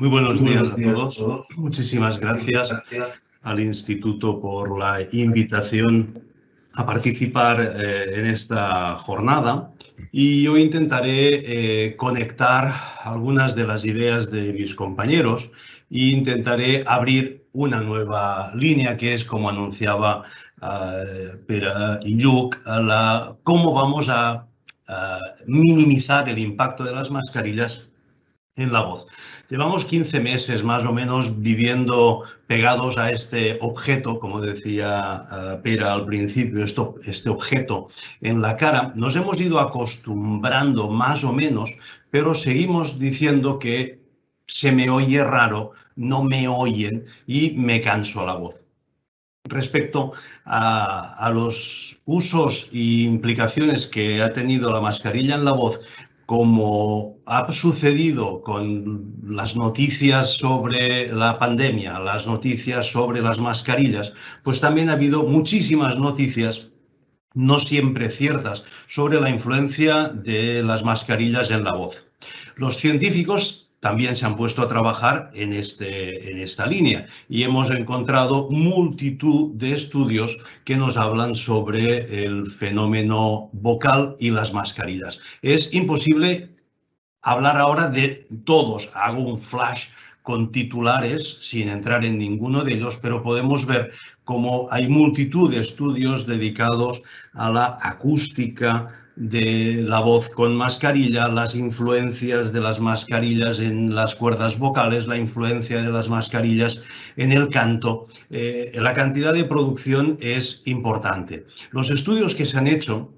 Muy buenos días a todos. Muchísimas gracias al Instituto por la invitación a participar en esta jornada. Y yo intentaré conectar algunas de las ideas de mis compañeros e intentaré abrir una nueva línea que es, como anunciaba Pere y Lluc, cómo vamos a minimizar el impacto de las mascarillas en la voz. Llevamos 15 meses más o menos viviendo pegados a este objeto, como decía Pere al principio, este objeto en la cara. Nos hemos ido acostumbrando más o menos, pero seguimos diciendo que se me oye raro, no me oyen y me canso la voz. Respecto a los usos e implicaciones que ha tenido la mascarilla en la voz, como ha sucedido con las noticias sobre la pandemia, las noticias sobre las mascarillas, pues también ha habido muchísimas noticias, no siempre ciertas, sobre la influencia de las mascarillas en la voz. Los científicos también se han puesto a trabajar en esta línea y hemos encontrado multitud de estudios que nos hablan sobre el fenómeno vocal y las mascarillas. Es imposible hablar ahora de todos. Hago un flash con titulares sin entrar en ninguno de ellos, pero podemos ver cómo hay multitud de estudios dedicados a la acústica de la voz con mascarilla, las influencias de las mascarillas en las cuerdas vocales, la influencia de las mascarillas en el canto. La cantidad de producción es importante. Los estudios que se han hecho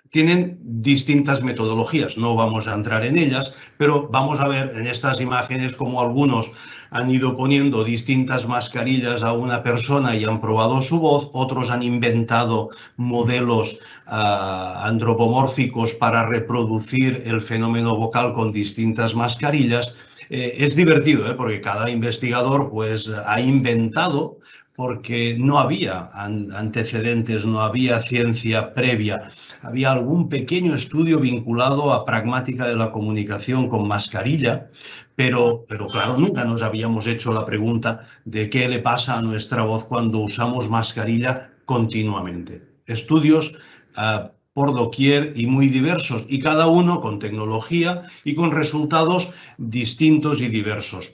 tienen distintas metodologías, no vamos a entrar en ellas, pero vamos a ver en estas imágenes cómo algunos han ido poniendo distintas mascarillas a una persona y han probado su voz, otros han inventado modelos antropomórficos para reproducir el fenómeno vocal con distintas mascarillas. Es divertido, porque cada investigador pues, ha inventado, porque no había antecedentes, no había ciencia previa. Había algún pequeño estudio vinculado a pragmática de la comunicación con mascarilla, pero claro, nunca nos habíamos hecho la pregunta de qué le pasa a nuestra voz cuando usamos mascarilla continuamente. Estudios por doquier y muy diversos, y cada uno con tecnología y con resultados distintos y diversos.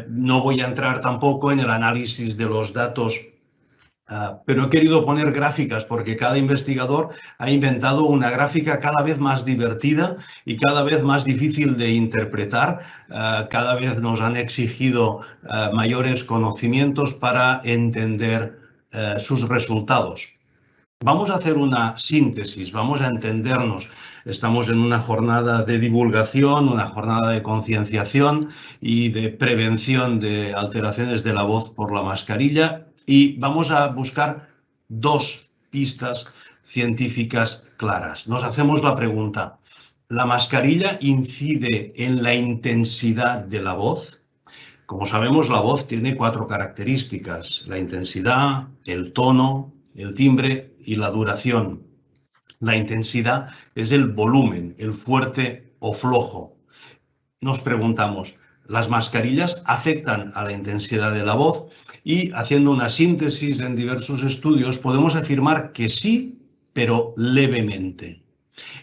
No voy a entrar tampoco en el análisis de los datos, pero he querido poner gráficas porque cada investigador ha inventado una gráfica cada vez más divertida y cada vez más difícil de interpretar. Cada vez nos han exigido mayores conocimientos para entender sus resultados. Vamos a hacer una síntesis, vamos a entendernos. Estamos en una jornada de divulgación, una jornada de concienciación y de prevención de alteraciones de la voz por la mascarilla, y vamos a buscar dos pistas científicas claras. Nos hacemos la pregunta: ¿la mascarilla incide en la intensidad de la voz? Como sabemos, la voz tiene 4 características: la intensidad, el tono, el timbre y la duración. La intensidad es el volumen, el fuerte o flojo. Nos preguntamos, ¿las mascarillas afectan a la intensidad de la voz? Y haciendo una síntesis en diversos estudios, podemos afirmar que sí, pero levemente.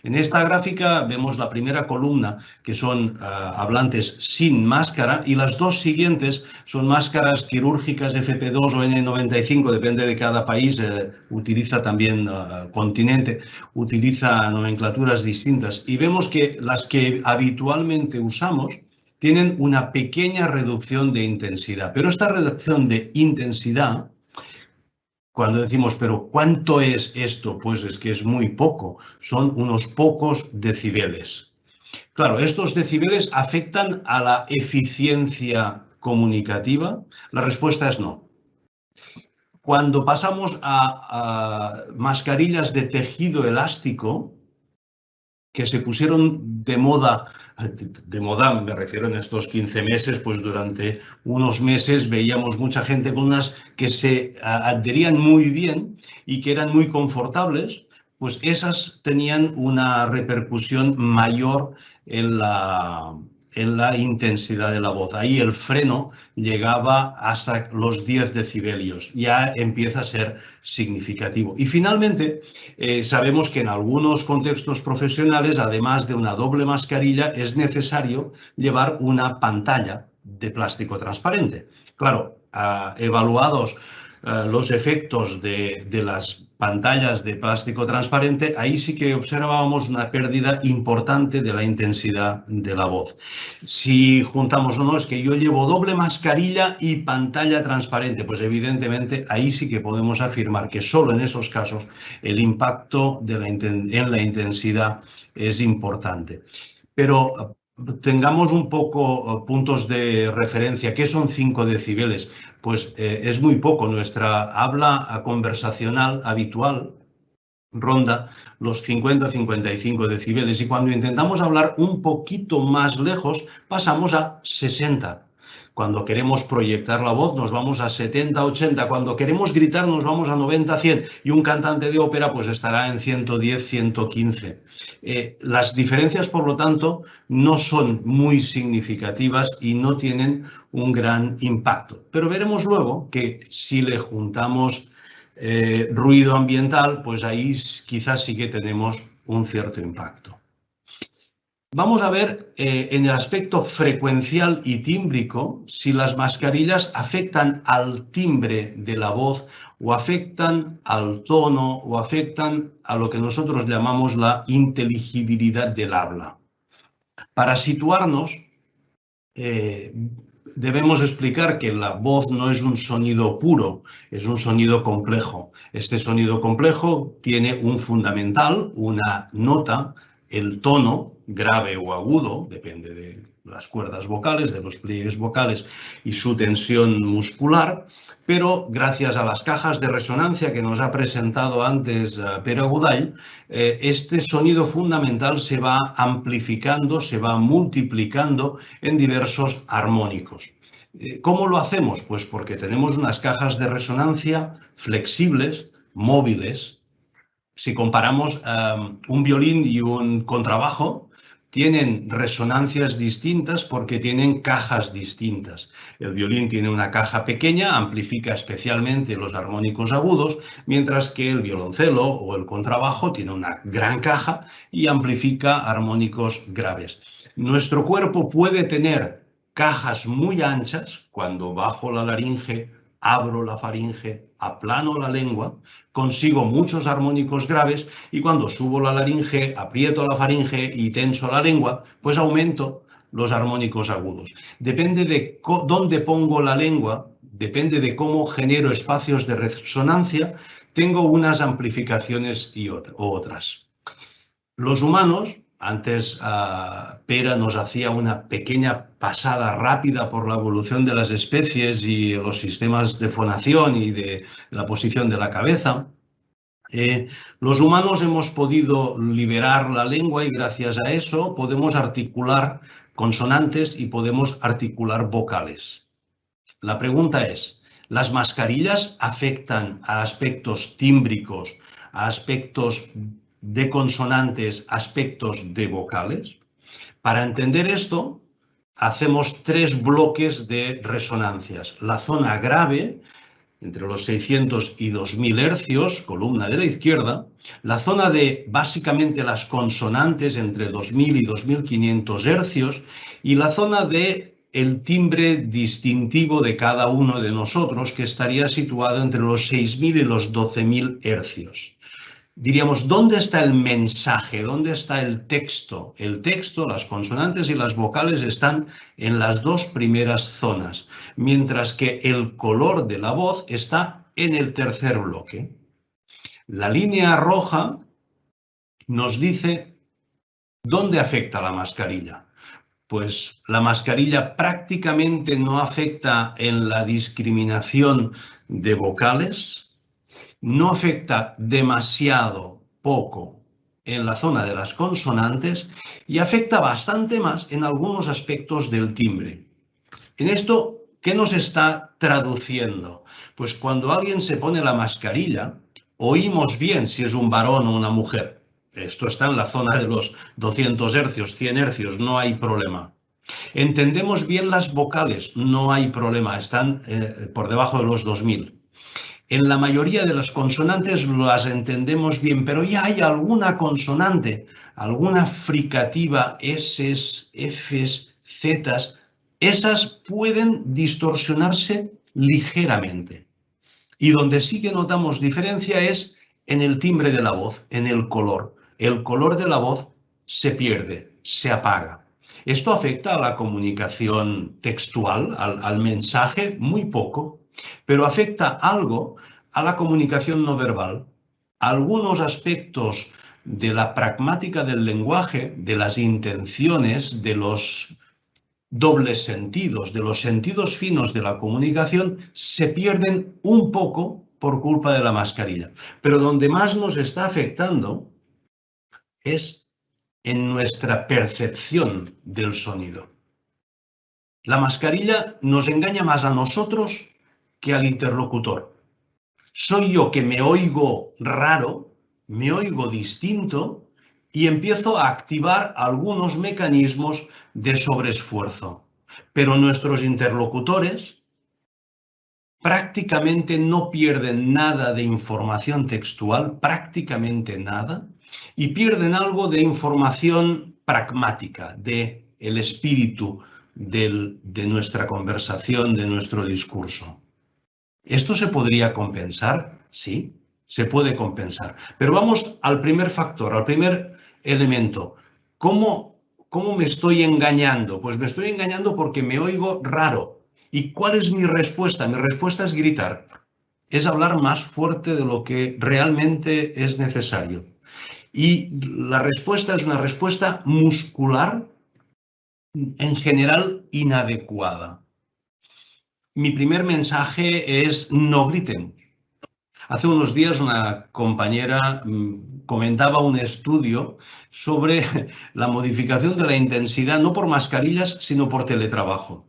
En esta gráfica vemos la primera columna, que son hablantes sin máscara, y las dos siguientes son máscaras quirúrgicas FP2 o N95, depende de cada país, utiliza también continente, utiliza nomenclaturas distintas. Y vemos que las que habitualmente usamos tienen una pequeña reducción de intensidad, pero esta reducción de intensidad, cuando decimos, pero ¿cuánto es esto? Pues es que es muy poco, son unos pocos decibeles. Claro, estos decibeles afectan a la eficiencia comunicativa. La respuesta es no. Cuando pasamos a mascarillas de tejido elástico, que se pusieron de moda me refiero en estos 15 meses, pues durante unos meses veíamos mucha gente con unas que se adherían muy bien y que eran muy confortables, pues esas tenían una repercusión mayor en en la intensidad de la voz. Ahí el freno llegaba hasta los 10 decibelios. Ya empieza a ser significativo. Y finalmente, sabemos que en algunos contextos profesionales, además de una doble mascarilla, es necesario llevar una pantalla de plástico transparente. Claro, evaluados los efectos de las pantallas de plástico transparente, ahí sí que observábamos una pérdida importante de la intensidad de la voz. Si juntamos, no, es que yo llevo doble mascarilla y pantalla transparente, pues evidentemente ahí sí que podemos afirmar que solo en esos casos el impacto en la intensidad es importante. Pero tengamos un poco puntos de referencia. ¿Qué son 5 decibeles? Pues es muy poco. Nuestra habla conversacional habitual ronda los 50-55 decibeles y cuando intentamos hablar un poquito más lejos pasamos a 60. Cuando queremos proyectar la voz nos vamos a 70-80. Cuando queremos gritar nos vamos a 90-100 y un cantante de ópera pues estará en 110-115. Las diferencias, por lo tanto, no son muy significativas y no tienen un gran impacto. Pero veremos luego que si le juntamos ruido ambiental, pues ahí quizás sí que tenemos un cierto impacto. Vamos a ver en el aspecto frecuencial y tímbrico si las mascarillas afectan al timbre de la voz o afectan al tono o afectan a lo que nosotros llamamos la inteligibilidad del habla. Para situarnos, debemos explicar que la voz no es un sonido puro, es un sonido complejo. Este sonido complejo tiene un fundamental, una nota, el tono, grave o agudo, depende de las cuerdas vocales, de los pliegues vocales y su tensión muscular, pero gracias a las cajas de resonancia que nos ha presentado antes Pere Agudall, este sonido fundamental se va amplificando, se va multiplicando en diversos armónicos. ¿Cómo lo hacemos? Pues porque tenemos unas cajas de resonancia flexibles, móviles. Si comparamos un violín y un contrabajo, tienen resonancias distintas porque tienen cajas distintas. El violín tiene una caja pequeña, amplifica especialmente los armónicos agudos, mientras que el violoncelo o el contrabajo tiene una gran caja y amplifica armónicos graves. Nuestro cuerpo puede tener cajas muy anchas, cuando bajo la laringe, abro la faringe, aplano la lengua, consigo muchos armónicos graves y cuando subo la laringe, aprieto la faringe y tenso la lengua, pues aumento los armónicos agudos. Depende de dónde pongo la lengua, depende de cómo genero espacios de resonancia, tengo unas amplificaciones y otras. Los humanos, antes Pere nos hacía una pequeña pasada rápida por la evolución de las especies y los sistemas de fonación y de la posición de la cabeza. Los humanos hemos podido liberar la lengua y gracias a eso podemos articular consonantes y podemos articular vocales. La pregunta es, ¿las mascarillas afectan a aspectos tímbricos, a aspectos de consonantes, aspectos de vocales? Para entender esto, hacemos 3 bloques de resonancias. La zona grave, entre los 600 y 2000 hercios, columna de la izquierda. La zona de básicamente las consonantes, entre 2000 y 2500 hercios. Y la zona de el timbre distintivo de cada uno de nosotros, que estaría situado entre los 6000 y los 12000 hercios. Diríamos, ¿dónde está el mensaje? ¿Dónde está el texto? El texto, las consonantes y las vocales están en las 2 primeras zonas, mientras que el color de la voz está en el tercer bloque. La línea roja nos dice dónde afecta la mascarilla. Pues la mascarilla prácticamente no afecta en la discriminación de vocales, no afecta demasiado poco en la zona de las consonantes y afecta bastante más en algunos aspectos del timbre. En esto, ¿qué nos está traduciendo? Pues cuando alguien se pone la mascarilla, oímos bien si es un varón o una mujer. Esto está en la zona de los 200 hercios, 100 hercios, no hay problema. Entendemos bien las vocales, no hay problema, están por debajo de los 2000. En la mayoría de las consonantes las entendemos bien, pero ya hay alguna consonante, alguna fricativa, S, Fs, Zs, esas pueden distorsionarse ligeramente. Y donde sí que notamos diferencia es en el timbre de la voz, en el color. El color de la voz se pierde, se apaga. Esto afecta a la comunicación textual, al mensaje, muy poco, pero afecta algo a la comunicación no verbal. Algunos aspectos de la pragmática del lenguaje, de las intenciones, de los dobles sentidos, de los sentidos finos de la comunicación, se pierden un poco por culpa de la mascarilla. Pero donde más nos está afectando es en nuestra percepción del sonido. La mascarilla nos engaña más a nosotros que al interlocutor. Soy yo que me oigo raro, me oigo distinto y empiezo a activar algunos mecanismos de sobreesfuerzo. Pero nuestros interlocutores prácticamente no pierden nada de información textual, prácticamente nada, y pierden algo de información pragmática, de el espíritu de nuestra conversación, de nuestro discurso. ¿Esto se podría compensar? Sí, se puede compensar. Pero vamos al primer factor, al primer elemento. ¿Cómo me estoy engañando? Pues me estoy engañando porque me oigo raro. ¿Y cuál es mi respuesta? Mi respuesta es gritar. Es hablar más fuerte de lo que realmente es necesario. Y la respuesta es una respuesta muscular, en general inadecuada. Mi primer mensaje es no griten. Hace unos días una compañera comentaba un estudio sobre la modificación de la intensidad, no por mascarillas, sino por teletrabajo.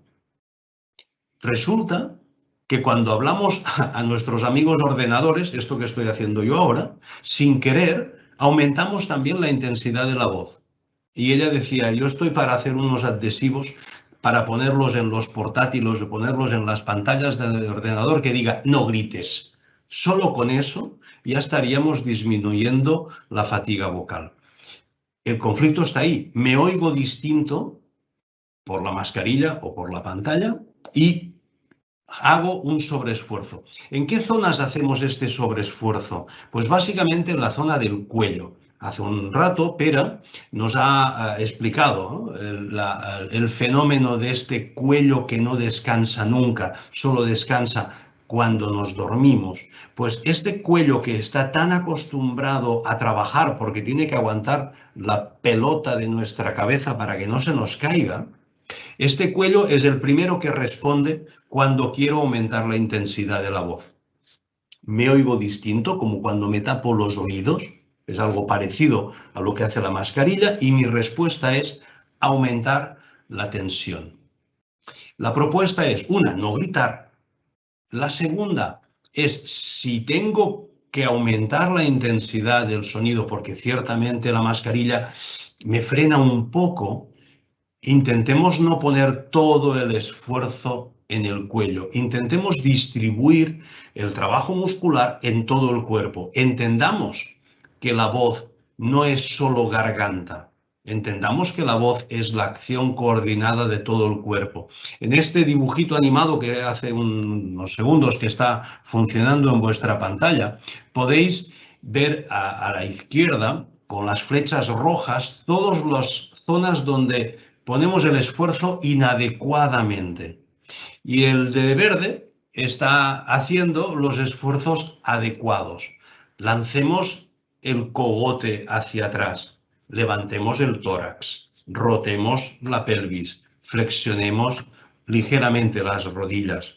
Resulta que cuando hablamos a nuestros amigos ordenadores, esto que estoy haciendo yo ahora, sin querer, aumentamos también la intensidad de la voz. Y ella decía, yo estoy para hacer unos adhesivos para ponerlos en los portátiles, ponerlos en las pantallas del ordenador que diga, no grites. Solo con eso ya estaríamos disminuyendo la fatiga vocal. El conflicto está ahí. Me oigo distinto por la mascarilla o por la pantalla y hago un sobreesfuerzo. ¿En qué zonas hacemos este sobreesfuerzo? Pues básicamente en la zona del cuello. Hace un rato Pera nos ha explicado, ¿no? el fenómeno de este cuello que no descansa nunca, solo descansa cuando nos dormimos. Pues este cuello que está tan acostumbrado a trabajar porque tiene que aguantar la pelota de nuestra cabeza para que no se nos caiga, este cuello es el primero que responde cuando quiero aumentar la intensidad de la voz. Me oigo distinto, como cuando me tapo los oídos, es algo parecido a lo que hace la mascarilla, y mi respuesta es aumentar la tensión. La propuesta es, una, no gritar. La segunda es, si tengo que aumentar la intensidad del sonido, porque ciertamente la mascarilla me frena un poco, intentemos no poner todo el esfuerzo en el cuello. Intentemos distribuir el trabajo muscular en todo el cuerpo. Entendamos que la voz no es solo garganta. Entendamos que la voz es la acción coordinada de todo el cuerpo. En este dibujito animado que hace unos segundos que está funcionando en vuestra pantalla, podéis ver a la izquierda, con las flechas rojas, todas las zonas donde ponemos el esfuerzo inadecuadamente. Y el de verde está haciendo los esfuerzos adecuados. Lancemos el cogote hacia atrás, levantemos el tórax, rotemos la pelvis, flexionemos ligeramente las rodillas.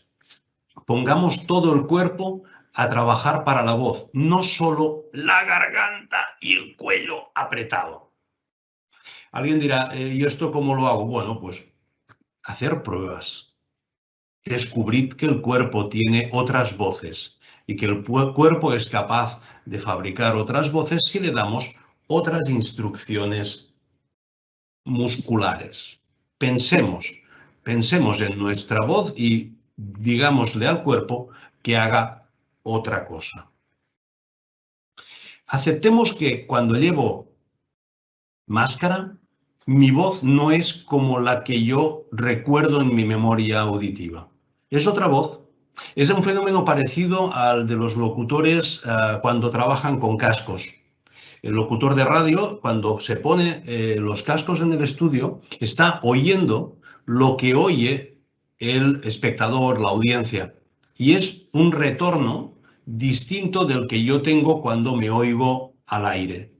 Pongamos todo el cuerpo a trabajar para la voz, no solo la garganta y el cuello apretado. Alguien dirá, ¿y esto cómo lo hago? Bueno, pues hacer pruebas. Descubrid que el cuerpo tiene otras voces y que el cuerpo es capaz de fabricar otras voces si le damos otras instrucciones musculares. pensemos en nuestra voz y digámosle al cuerpo que haga otra cosa. Aceptemos que cuando llevo máscara, mi voz no es como la que yo recuerdo en mi memoria auditiva. Es otra voz. Es un fenómeno parecido al de los locutores cuando trabajan con cascos. El locutor de radio, cuando se pone los cascos en el estudio, está oyendo lo que oye el espectador, la audiencia. Y es un retorno distinto del que yo tengo cuando me oigo al aire.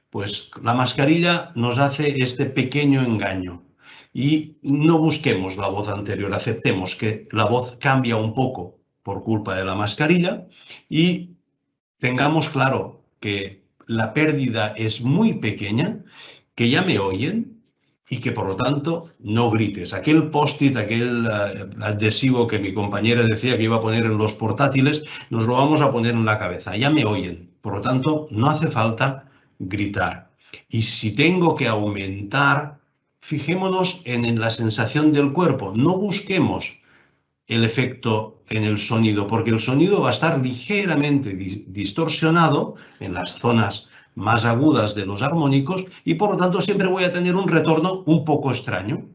Pues la mascarilla nos hace este pequeño engaño. Y no busquemos la voz anterior, aceptemos que la voz cambia un poco por culpa de la mascarilla y tengamos claro que la pérdida es muy pequeña, que ya me oyen y que por lo tanto no grites. Aquel post-it, aquel adhesivo que mi compañera decía que iba a poner en los portátiles, nos lo vamos a poner en la cabeza. Ya me oyen, por lo tanto no hace falta gritar. Y si tengo que aumentar, fijémonos en la sensación del cuerpo, no busquemos el efecto en el sonido, porque el sonido va a estar ligeramente distorsionado en las zonas más agudas de los armónicos y por lo tanto siempre voy a tener un retorno un poco extraño.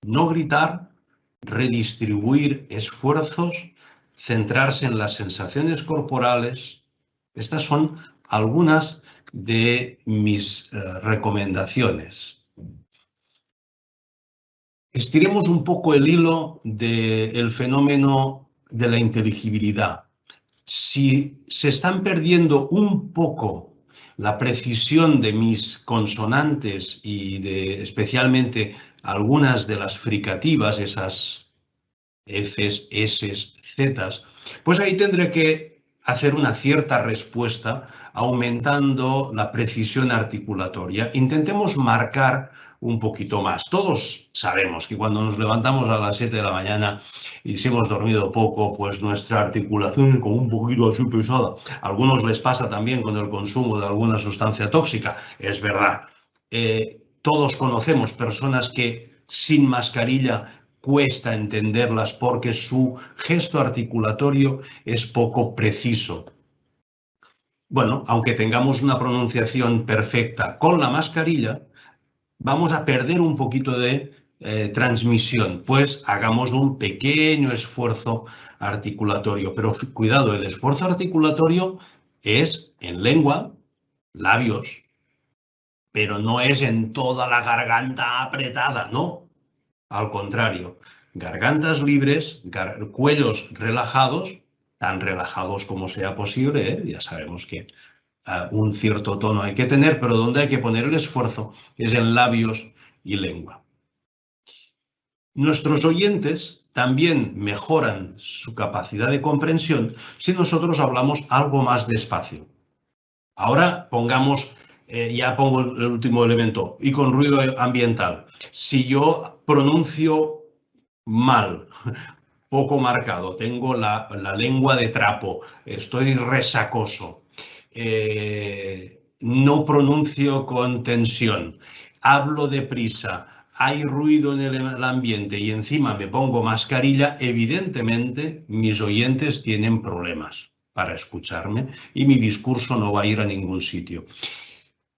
No gritar, redistribuir esfuerzos, centrarse en las sensaciones corporales. Estas son algunas de mis recomendaciones. Estiremos un poco el hilo del fenómeno de la inteligibilidad. Si se están perdiendo un poco la precisión de mis consonantes y de especialmente algunas de las fricativas, esas Fs, Ss, Zs, pues ahí tendré que hacer una cierta respuesta aumentando la precisión articulatoria. Intentemos marcar un poquito más. Todos sabemos que cuando nos levantamos a las 7 de la mañana y si hemos dormido poco, pues nuestra articulación es como un poquito así pesada. A algunos les pasa también con el consumo de alguna sustancia tóxica, es verdad. Todos conocemos personas que sin mascarilla cuesta entenderlas porque su gesto articulatorio es poco preciso. Bueno, aunque tengamos una pronunciación perfecta con la mascarilla, vamos a perder un poquito de transmisión, pues hagamos un pequeño esfuerzo articulatorio. Pero cuidado, el esfuerzo articulatorio es en lengua, labios, pero no es en toda la garganta apretada, no. Al contrario, gargantas libres, cuellos relajados, tan relajados como sea posible, ¿eh? Ya sabemos que un cierto tono hay que tener, pero donde hay que poner el esfuerzo es en labios y lengua. Nuestros oyentes también mejoran su capacidad de comprensión si nosotros hablamos algo más despacio. Ahora pongamos, ya pongo el último elemento, y con ruido ambiental. Si yo pronuncio mal, poco marcado, tengo la lengua de trapo, estoy resacoso, no pronuncio con tensión, hablo deprisa, hay ruido en el ambiente y encima me pongo mascarilla, evidentemente mis oyentes tienen problemas para escucharme y mi discurso no va a ir a ningún sitio.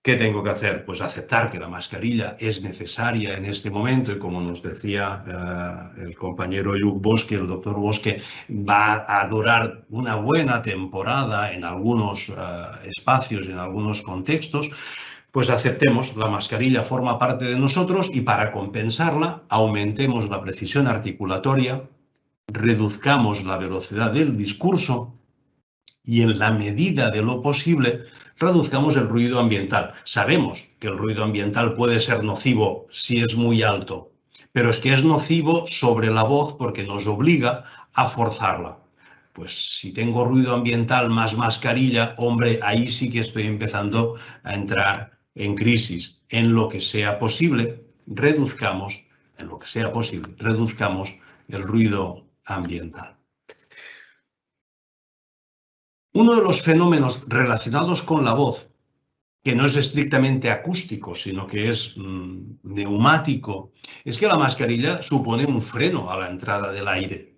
¿Qué tengo que hacer? Pues aceptar que la mascarilla es necesaria en este momento y como nos decía el compañero Luc Bosque, el doctor Bosque, va a durar una buena temporada en algunos espacios, en algunos contextos, pues aceptemos, la mascarilla forma parte de nosotros y para compensarla aumentemos la precisión articulatoria, reduzcamos la velocidad del discurso y en la medida de lo posible reduzcamos el ruido ambiental. Sabemos que el ruido ambiental puede ser nocivo si es muy alto, pero es que es nocivo sobre la voz porque nos obliga a forzarla. Pues si tengo ruido ambiental más mascarilla, hombre, ahí sí que estoy empezando a entrar en crisis. En lo que sea posible, reduzcamos el ruido ambiental. Uno de los fenómenos relacionados con la voz que no es estrictamente acústico, sino que es neumático, es que la mascarilla supone un freno a la entrada del aire.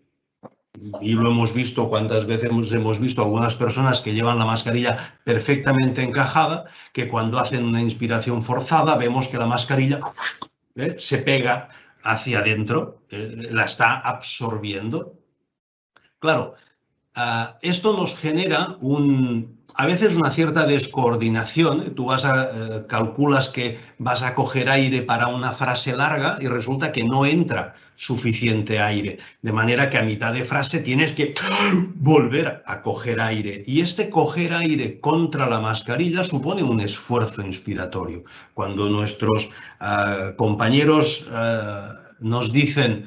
Y lo hemos visto cuántas veces hemos visto algunas personas que llevan la mascarilla perfectamente encajada, que cuando hacen una inspiración forzada vemos que la mascarilla se pega hacia adentro, la está absorbiendo. Claro, esto nos genera a veces una cierta descoordinación. Tú calculas que vas a coger aire para una frase larga y resulta que no entra suficiente aire. De manera que a mitad de frase tienes que volver a coger aire. Y este coger aire contra la mascarilla supone un esfuerzo inspiratorio. Cuando nuestros compañeros nos dicen,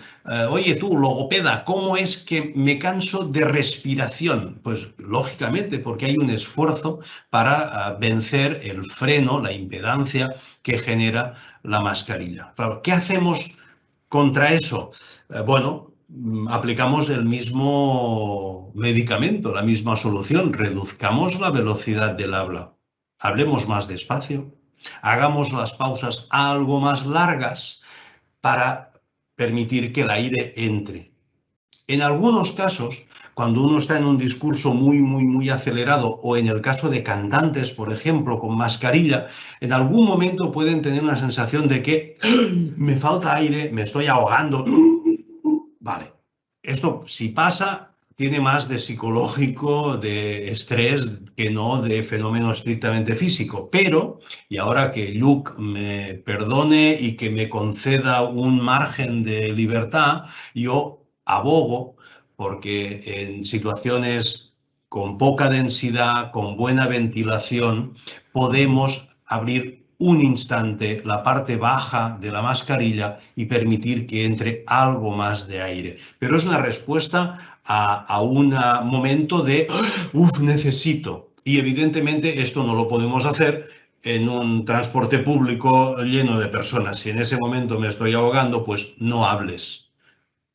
oye tú, logopeda, ¿cómo es que me canso de respiración? Pues lógicamente porque hay un esfuerzo para vencer el freno, la impedancia que genera la mascarilla. Claro, ¿qué hacemos contra eso? Bueno, aplicamos el mismo medicamento, la misma solución, reduzcamos la velocidad del habla, hablemos más despacio, hagamos las pausas algo más largas para permitir que el aire entre. En algunos casos, cuando uno está en un discurso muy acelerado, o en el caso de cantantes, por ejemplo, con mascarilla, en algún momento pueden tener una sensación de que me falta aire, me estoy ahogando. Vale, esto si pasa tiene más de psicológico, de estrés, que no de fenómeno estrictamente físico. Pero, y ahora que Luke me perdone y que me conceda un margen de libertad, yo abogo porque en situaciones con poca densidad, con buena ventilación, podemos abrir un instante la parte baja de la mascarilla y permitir que entre algo más de aire. Pero es una respuesta a un momento de necesito. Y evidentemente esto no lo podemos hacer en un transporte público lleno de personas. Si en ese momento me estoy ahogando, pues no hables.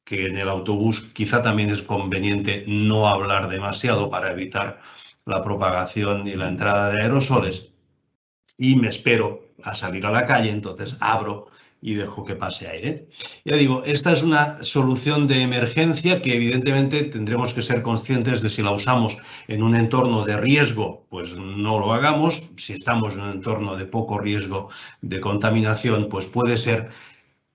Que en el autobús quizá también es conveniente no hablar demasiado para evitar la propagación y la entrada de aerosoles. Y me espero a salir a la calle, entonces abro y dejo que pase aire. Ya digo, esta es una solución de emergencia que evidentemente tendremos que ser conscientes de si la usamos en un entorno de riesgo, pues no lo hagamos. Si estamos en un entorno de poco riesgo de contaminación, pues puede ser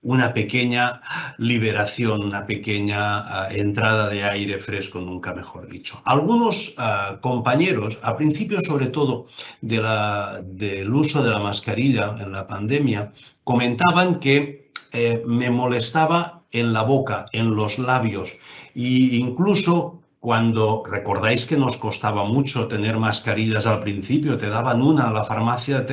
una pequeña liberación, una pequeña entrada de aire fresco, nunca mejor dicho. Algunos compañeros, al principio sobre todo del uso de la mascarilla en la pandemia, comentaban que me molestaba en la boca, en los labios, e incluso cuando recordáis que nos costaba mucho tener mascarillas al principio, te daban una a la farmacia,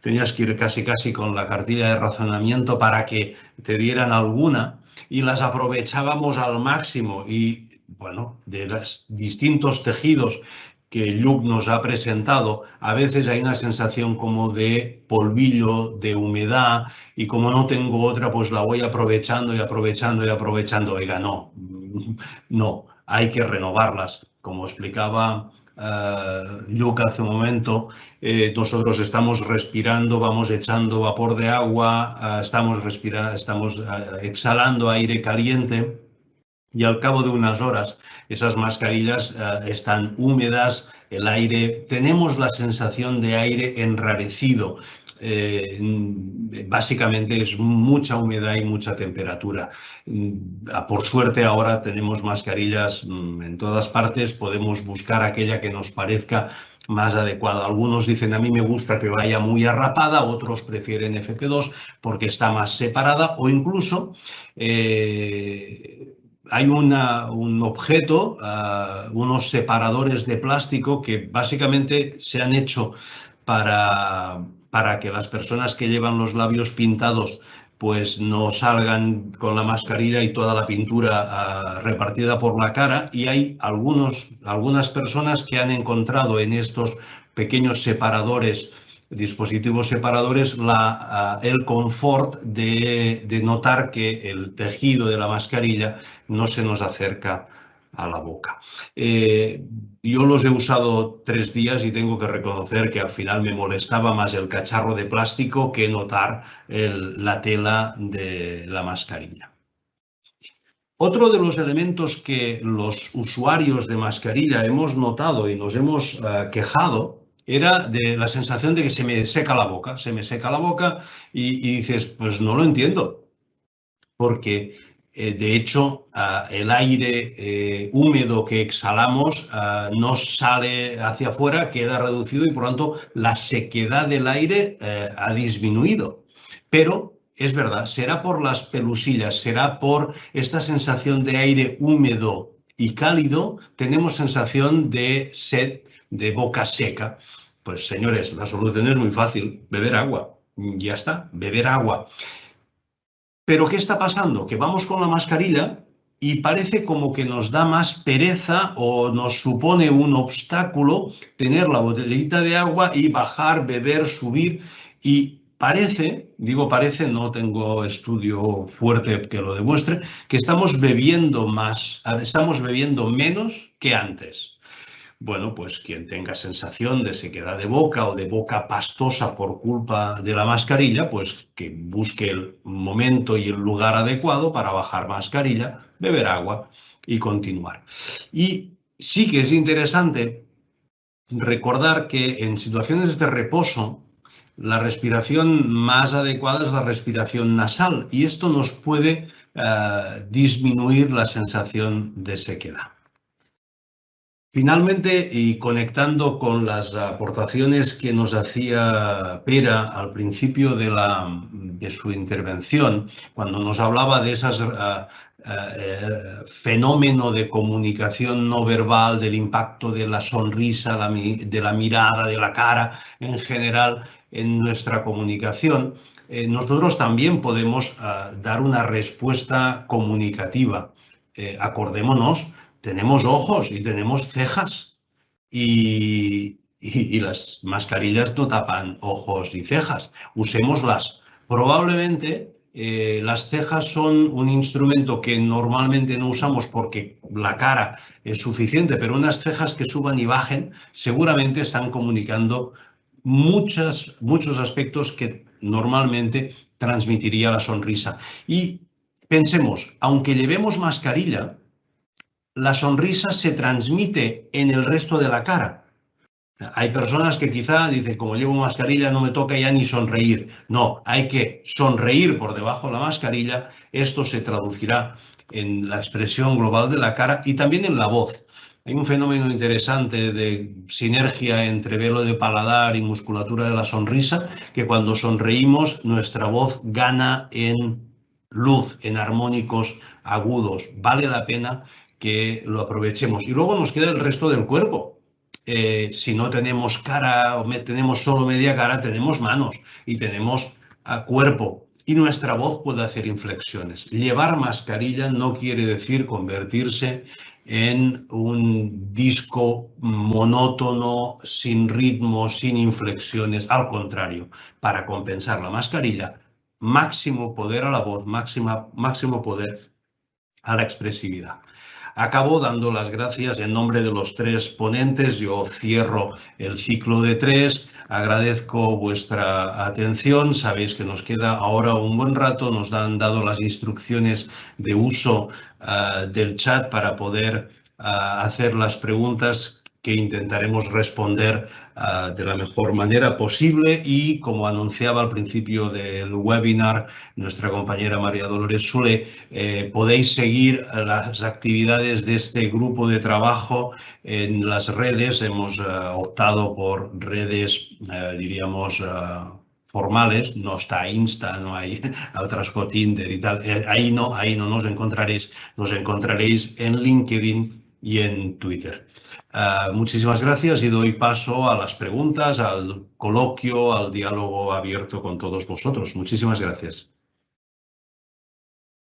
tenías que ir casi con la cartilla de razonamiento para que te dieran alguna, y las aprovechábamos al máximo. Y bueno, de los distintos tejidos que Luke nos ha presentado, a veces hay una sensación como de polvillo, de humedad, y como no tengo otra, pues la voy aprovechando y aprovechando y aprovechando. Oiga, no, hay que renovarlas. Como explicaba Luke hace un momento, nosotros estamos respirando, vamos echando vapor de agua, estamos exhalando aire caliente, y al cabo de unas horas esas mascarillas están húmedas, el aire, tenemos la sensación de aire enrarecido. Básicamente es mucha humedad y mucha temperatura. Por suerte ahora tenemos mascarillas en todas partes, podemos buscar aquella que nos parezca más adecuada. Algunos dicen, a mí me gusta que vaya muy arrapada, otros prefieren FP2 porque está más separada, o incluso hay un objeto, unos separadores de plástico que básicamente se han hecho para que las personas que llevan los labios pintados pues no salgan con la mascarilla y toda la pintura repartida por la cara. Y hay algunas personas que han encontrado en estos pequeños separadores, dispositivos separadores, el confort de notar que el tejido de la mascarilla no se nos acerca a la boca. Yo los he usado 3 días y tengo que reconocer que al final me molestaba más el cacharro de plástico que notar la tela de la mascarilla. Otro de los elementos que los usuarios de mascarilla hemos notado y nos hemos quejado era de la sensación de que se me seca la boca, y dices, pues no lo entiendo, porque de hecho el aire húmedo que exhalamos no sale hacia afuera, queda reducido y por lo tanto la sequedad del aire ha disminuido. Pero es verdad, será por las pelusillas, será por esta sensación de aire húmedo y cálido, tenemos sensación de sed, de boca seca. Pues señores, la solución es muy fácil, beber agua. Ya está, beber agua. Pero ¿qué está pasando? Que vamos con la mascarilla y parece como que nos da más pereza o nos supone un obstáculo tener la botellita de agua y bajar, beber, subir. Y parece, digo parece, no tengo estudio fuerte que lo demuestre, que estamos bebiendo menos que antes. Bueno, pues quien tenga sensación de sequedad de boca o de boca pastosa por culpa de la mascarilla, pues que busque el momento y el lugar adecuado para bajar mascarilla, beber agua y continuar. Y sí que es interesante recordar que en situaciones de reposo, la respiración más adecuada es la respiración nasal y esto nos puede disminuir la sensación de sequedad. Finalmente, y conectando con las aportaciones que nos hacía Pera al principio de su intervención, cuando nos hablaba de ese fenómeno de comunicación no verbal, del impacto de la sonrisa, de la mirada, de la cara en general en nuestra comunicación, nosotros también podemos dar una respuesta comunicativa. Acordémonos, tenemos ojos y tenemos cejas y las mascarillas no tapan ojos y cejas. Usémoslas. Probablemente las cejas son un instrumento que normalmente no usamos porque la cara es suficiente, pero unas cejas que suban y bajen seguramente están comunicando muchos aspectos que normalmente transmitiría la sonrisa. Y pensemos, aunque llevemos mascarilla, la sonrisa se transmite en el resto de la cara. Hay personas que quizá dicen, como llevo mascarilla no me toca ya ni sonreír. No, hay que sonreír por debajo de la mascarilla. Esto se traducirá en la expresión global de la cara y también en la voz. Hay un fenómeno interesante de sinergia entre velo de paladar y musculatura de la sonrisa, que cuando sonreímos nuestra voz gana en luz, en armónicos agudos. Vale la pena que lo aprovechemos. Y luego nos queda el resto del cuerpo. Si no tenemos cara o tenemos solo media cara, tenemos manos y tenemos cuerpo. Y nuestra voz puede hacer inflexiones. Llevar mascarilla no quiere decir convertirse en un disco monótono, sin ritmo, sin inflexiones. Al contrario, para compensar la mascarilla, máximo poder a la voz, máximo poder a la expresividad. Acabo dando las gracias en nombre de los 3 ponentes. Yo cierro el ciclo de 3. Agradezco vuestra atención. Sabéis que nos queda ahora un buen rato. Nos han dado las instrucciones de uso del chat para poder hacer las preguntas que intentaremos responder de la mejor manera posible y, como anunciaba al principio del webinar nuestra compañera María Dolores Sule, podéis seguir las actividades de este grupo de trabajo en las redes. Hemos optado por redes, diríamos, formales. No está Insta, no hay otras Tinder y tal. Ahí no nos encontraréis. Nos encontraréis en LinkedIn y en Twitter. Muchísimas gracias y doy paso a las preguntas, al coloquio, al diálogo abierto con todos vosotros. Muchísimas gracias.